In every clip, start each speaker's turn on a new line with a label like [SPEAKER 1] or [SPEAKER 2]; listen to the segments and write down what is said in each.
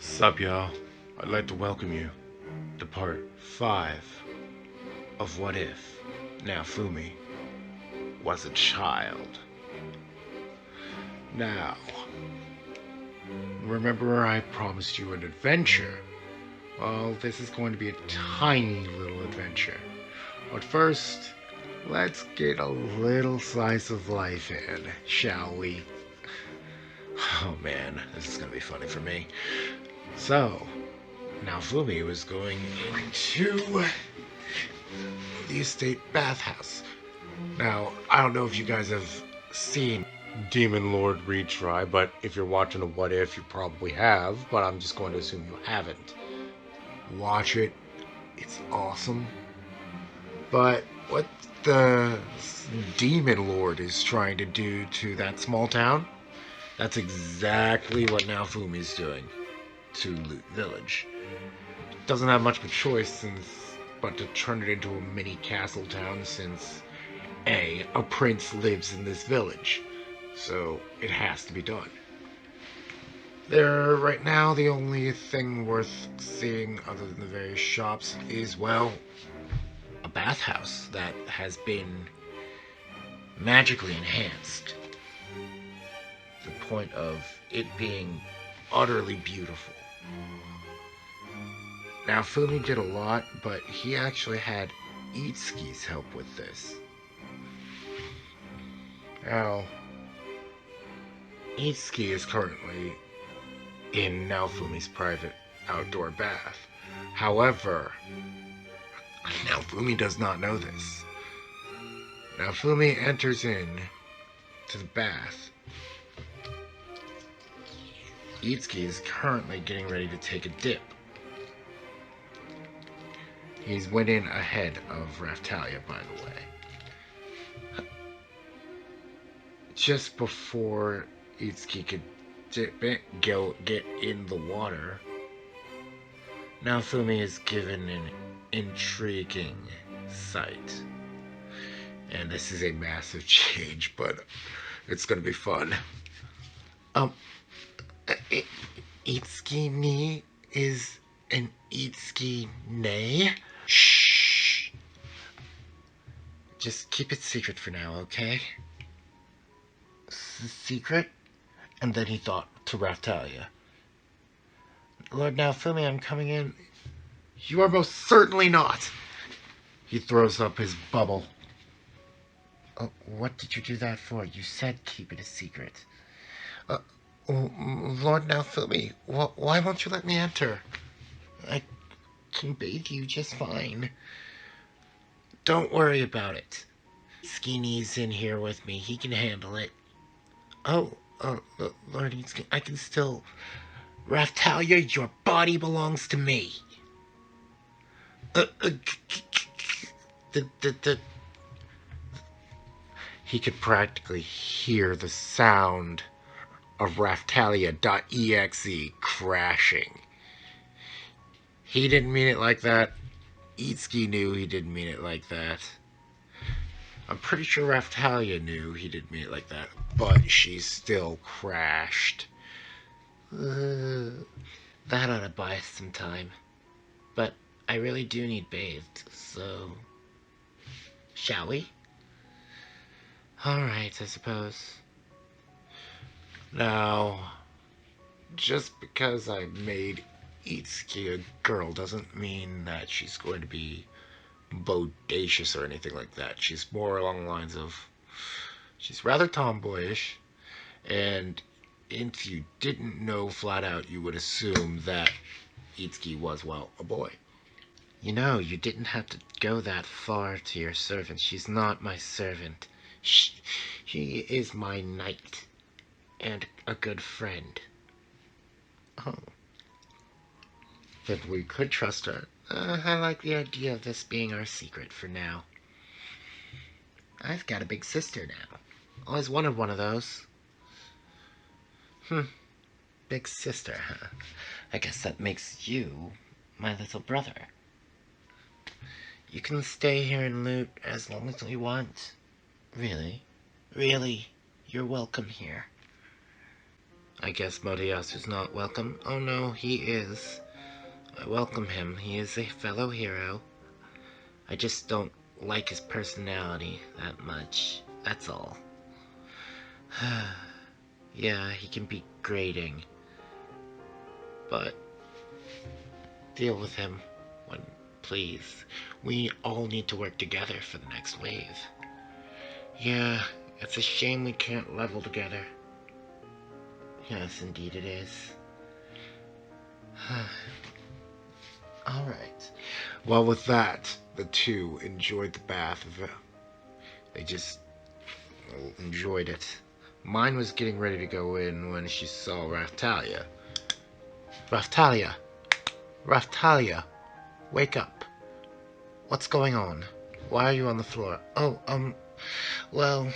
[SPEAKER 1] Sup, y'all? I'd like to welcome you to part 5 of What If Naofumi Was a Child. Now, remember I promised you an adventure? Well, this is going to be a tiny little adventure. But first, let's get a little slice of life in, shall we? Oh man, this is going to be funny for me. So, Naofumi was going into the estate bathhouse. Now, I don't know if you guys have seen Demon Lord retry, but if you're watching a What If, you probably have, but I'm just going to assume you haven't. Watch it. It's awesome. But what the Demon Lord is trying to do to that small town, that's exactly what Naofumi's doing to Loot Village. Doesn't have much of a choice but to turn it into a mini castle town since a prince lives in this village. So it has to be done. There, right now, the only thing worth seeing other than the various shops is, well, a bathhouse that has been magically enhanced. To the point of it being utterly beautiful. Now, Fumi did a lot, but he actually had Itsuki's help with this. Now, Itsuki is currently in Naofumi's private outdoor bath. However, Naofumi does not know this. Naofumi enters in to the bath. Itsuki is currently getting ready to take a dip. He's went in ahead of Raftalia, by the way. Just before Itsuki could get in the water, Naofumi is given an intriguing sight. And this is a massive change, but it's gonna be fun. Itsuki ni is an Itsuki ne? Shh. Just keep it secret for now, okay? Secret? And then he thought to Raftalia. Lord Naofumi, I'm coming in. You are most certainly not. He throws up his bubble. Oh, what did you do that for? You said keep it a secret. Lord Naofumi, why won't you let me enter? I can bathe you just fine. Don't worry about it. Skinny's in here with me. He can handle it. Oh, Lord, I can still... Raftalia, your body belongs to me. He could practically hear the sound of Raftalia.exe crashing. He didn't mean it like that. Itsuki knew he didn't mean it like that. I'm pretty sure Raftalia knew he didn't mean it like that, but she still crashed. That ought to buy us some time. But I really do need bathed, so... Shall we? Alright, I suppose. Now, just because I made Itsuki a girl doesn't mean that she's going to be bodacious or anything like that. She's more along the lines of... She's rather tomboyish, and if you didn't know flat out, you would assume that Itsuki was, well, a boy. You know, you didn't have to go that far to your servant. She's not my servant. She is my knight. And a good friend. Oh. Then we could trust her. I like the idea of this being our secret for now. I've got a big sister now. Always wanted one of those. Big sister, huh? I guess that makes you my little brother. You can stay here and loot as long as you want. Really? Really, you're welcome here.
[SPEAKER 2] I guess Moriyasu's not welcome. Oh no, he is. I welcome him. He is a fellow hero. I just don't like his personality that much. That's all. Yeah, he can be grating. But deal with him when, please. We all need to work together for the next wave. Yeah, it's a shame we can't level together. Yes, indeed it is.
[SPEAKER 1] Alright. Well, with that, the two enjoyed the bath. They just enjoyed it. Mine was getting ready to go in when she saw Raftalia. Raftalia! Raftalia! Wake up! What's going on? Why are you on the floor? Oh, well,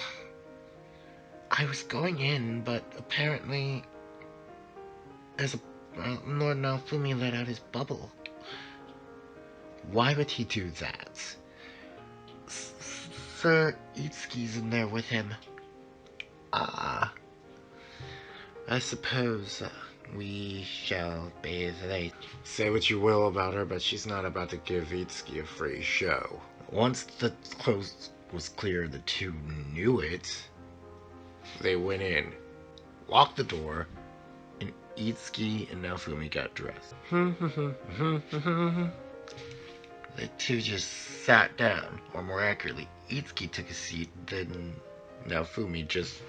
[SPEAKER 1] I was going in, but apparently there's a Lord Naofumi let out his bubble. Why would he do that? Sir Itsuki's in there with him. Ah, I suppose we shall bathe late. Say what you will about her, but she's not about to give Itsuki a free show. Once the clothes was clear, the two knew it. They went in, locked the door, and Itsuki and Naofumi got dressed. The two just sat down, or more accurately, Itsuki took a seat, then Naofumi just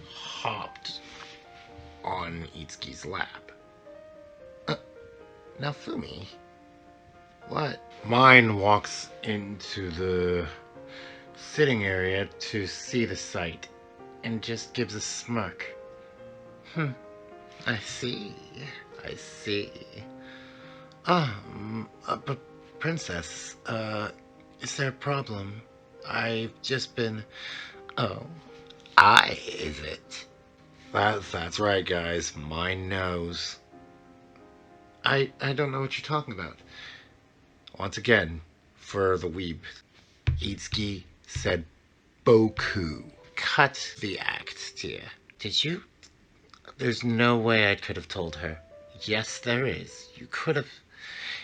[SPEAKER 1] hopped on Itsuki's lap. Naofumi? What? Mine walks into the sitting area to see the sight and just gives a smirk. I see. I see. But Princess, is there a problem? I've just been... Oh, is it? That's right, guys. Mine knows. I don't know what you're talking about. Once again, for the weeb, Itsuki said Boku. Cut the act, dear. Did you? There's no way I could have told her. Yes, there is. You could have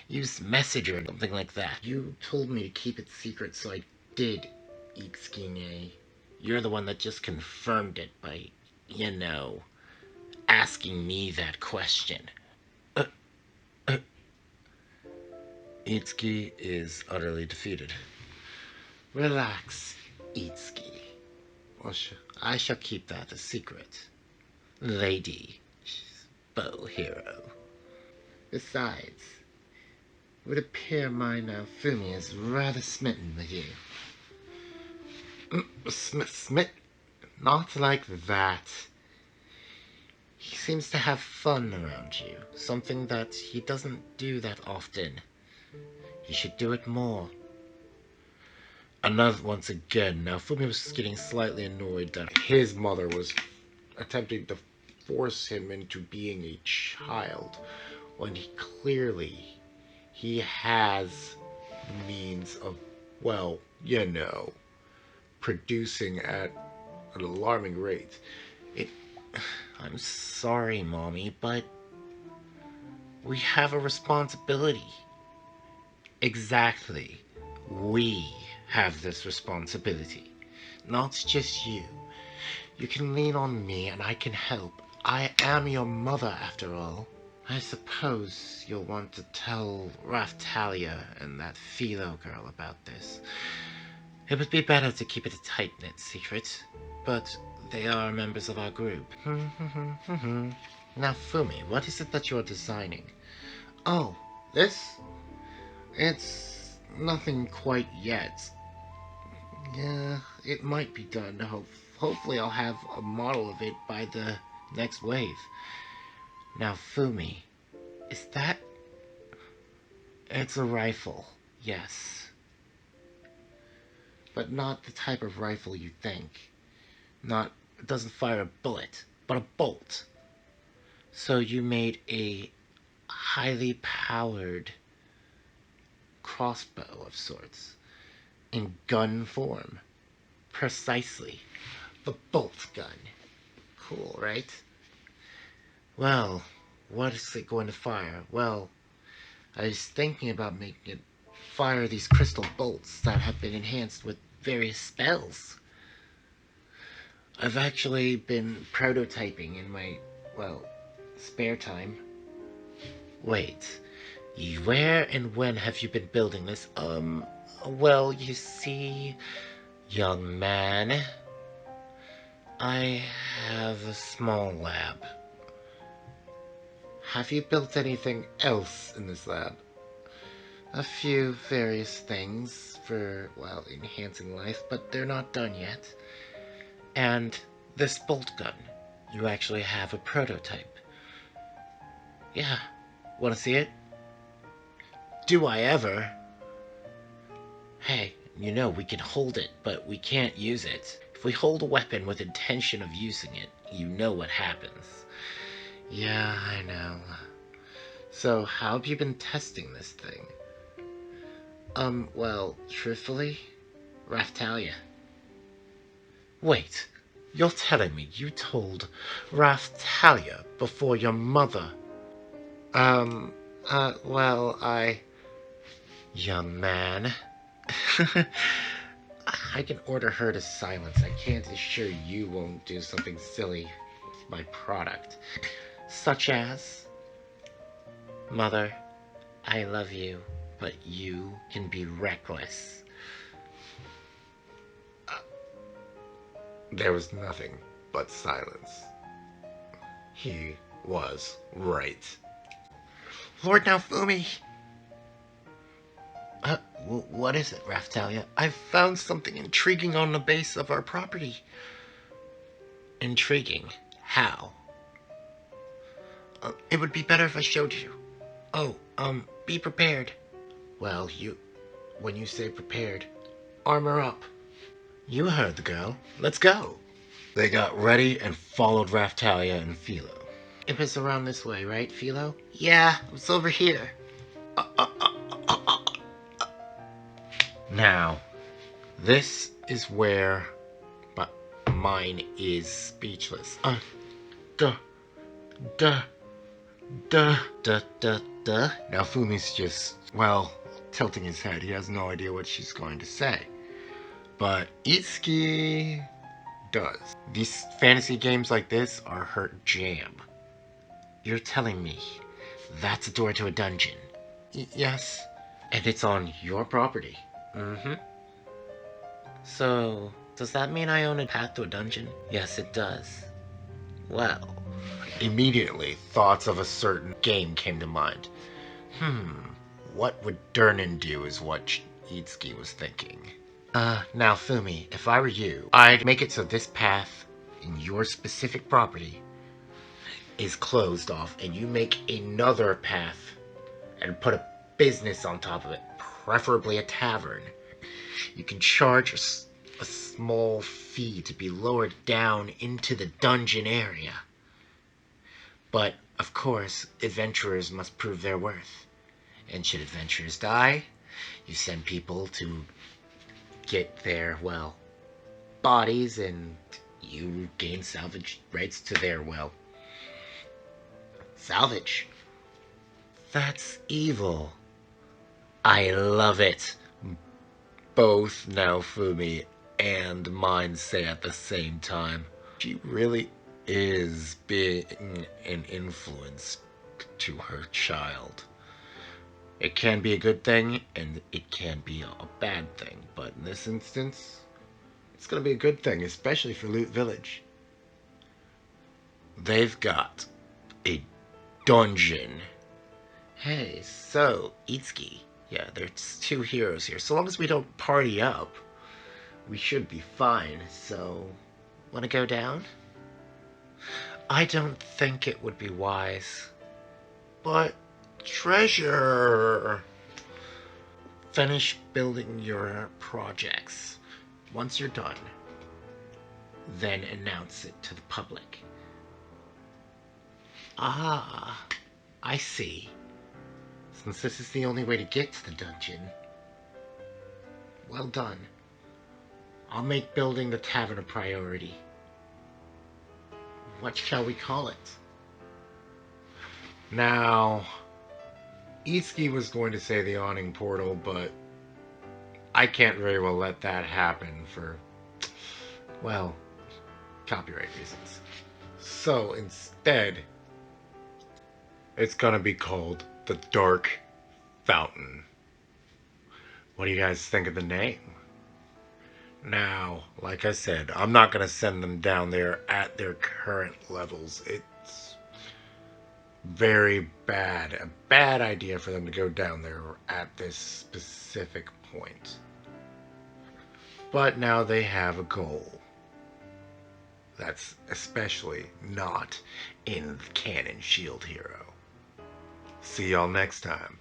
[SPEAKER 1] used Messenger or something like that. You told me to keep it secret, so I did, Itsuki. You're the one that just confirmed it by, asking me that question. Itsuki is utterly defeated. Relax, Itsuki. Well, I shall keep that a secret. Lady, bow hero. Besides, it would appear my Naofumi is rather smitten with you. Smit? Not like that. He seems to have fun around you, something that he doesn't do that often. He should do it more. Once again, Naofumi was getting slightly annoyed that his mother was attempting to force him into being a child when he has the means of, well, producing at an alarming rate. I'm sorry, Mommy, but we have a responsibility. Exactly. We have this responsibility. Not just you. You can lean on me and I can help. I am your mother, after all. I suppose you'll want to tell Raftalia and that Philo girl about this. It would be better to keep it a tight-knit secret, but they are members of our group. Now, Fumi, what is it that you're designing? Oh, this? It's nothing quite yet. Yeah, it might be done. Hopefully I'll have a model of it by the next wave. Now, Fumi, is that... It's a rifle, yes. But not the type of rifle you think. It doesn't fire a bullet, but a bolt. So you made a highly powered crossbow of sorts, in gun form. Precisely. The bolt gun. Cool, right?
[SPEAKER 2] Well, what is it going to fire? Well, I was thinking about making it fire these crystal bolts that have been enhanced with various spells. I've actually been prototyping in my, well, spare time. Wait, where and when have you been building this? Well, you see, young man, I have a small lab. Have you built anything else in this lab? A few various things for, well, enhancing life, but they're not done yet. And this bolt gun, you actually have a prototype. Yeah, wanna see it? Do I ever? Hey, we can hold it, but we can't use it. If we hold a weapon with intention of using it, you know what happens. Yeah, I know. So, how have you been testing this thing? Well, truthfully, Raftalia. Wait, you're telling me you told Raftalia before your mother? Well, Young man. I can order her to silence. I can't assure you won't do something silly with my product. Such as, Mother, I love you, but you can be reckless.
[SPEAKER 1] There was nothing but silence. He was right.
[SPEAKER 2] Lord Naofumi! What is it, Raftalia? I've found something intriguing on the base of our property. Intriguing? How? It would be better if I showed you. Oh, be prepared. Well, when you say prepared, armor up. You heard the girl. Let's go. They got ready and followed Raftalia and Philo. It was around this way, right, Philo? Yeah, it was over here. Now, this is where mine is speechless. Duh, duh, duh, duh, duh, duh.
[SPEAKER 1] Now Fumi's just, well, tilting his head. He has no idea what she's going to say. But Itsuki does. These fantasy games like this are her jam.
[SPEAKER 2] You're telling me that's a door to a dungeon?
[SPEAKER 1] Yes.
[SPEAKER 2] And it's on your property? Mm-hmm. So, does that mean I own a path to a dungeon? Yes, it does. Well,
[SPEAKER 1] Immediately, thoughts of a certain game came to mind. What would Durnan do is what Itsuki was thinking.
[SPEAKER 2] Now, Fumi, if I were you, I'd make it so this path in your specific property is closed off, and you make another path and put a business on top of it, preferably a tavern. You can charge a small fee to be lowered down into the dungeon area. But, of course, adventurers must prove their worth. And should adventurers die, you send people to get their, well, bodies, and you gain salvage rights to their, well, salvage. That's evil. I love it. Both Naofumi and mine say at the same time.
[SPEAKER 1] She really is being an influence to her child. It can be a good thing, and it can be a bad thing. But in this instance, it's going to be a good thing, especially for Loot Village. They've got a dungeon.
[SPEAKER 2] Hey, so, Itsuki. Yeah, there's two heroes here. So long as we don't party up, we should be fine. So, wanna go down? I don't think it would be wise.
[SPEAKER 1] But treasure.
[SPEAKER 2] Finish building your projects. Once you're done, then announce it to the public. Ah, I see. Since this is the only way to get to the dungeon, well done. I'll make building the tavern a priority. What shall we call it?
[SPEAKER 1] Now, Itsuki was going to say the awning portal, but I can't very well let that happen for, well, copyright reasons. So instead, it's gonna be called the Dark Fountain. What do you guys think of the name? Now, like I said, I'm not gonna send them down there at their current levels. It's very bad, a bad idea for them to go down there at this specific point. But now they have a goal. That's especially not in the Canon Shield Hero. See y'all next time.